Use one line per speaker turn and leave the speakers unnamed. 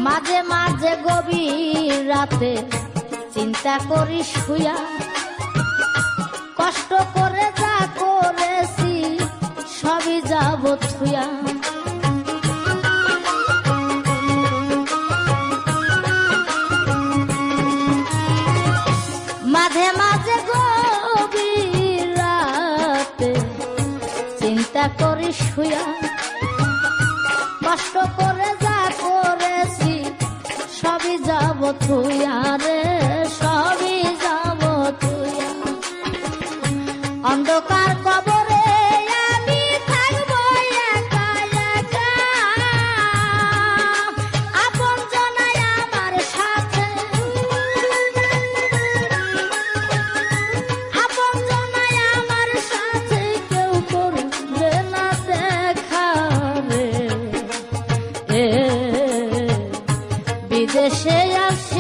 মাঝে মাঝে গভীর রাতে চিন্তা করি শুয়া, কষ্ট করে যা করেছি সবই যাব থুয়া। মাঝে মাঝে গভীর রাতে চিন্তা করি শুয়া, কষ্ট করে যা করেছি সবই যাব থুয়া রে, সবই যাব থুয়া। অন্ধকার কবরে আমি থাকবো একা একা, আপন জনাই আমার সাথে, আপন জনাই আমার সাথে কেউ করবে না দেখা রে। বিদেশে আসি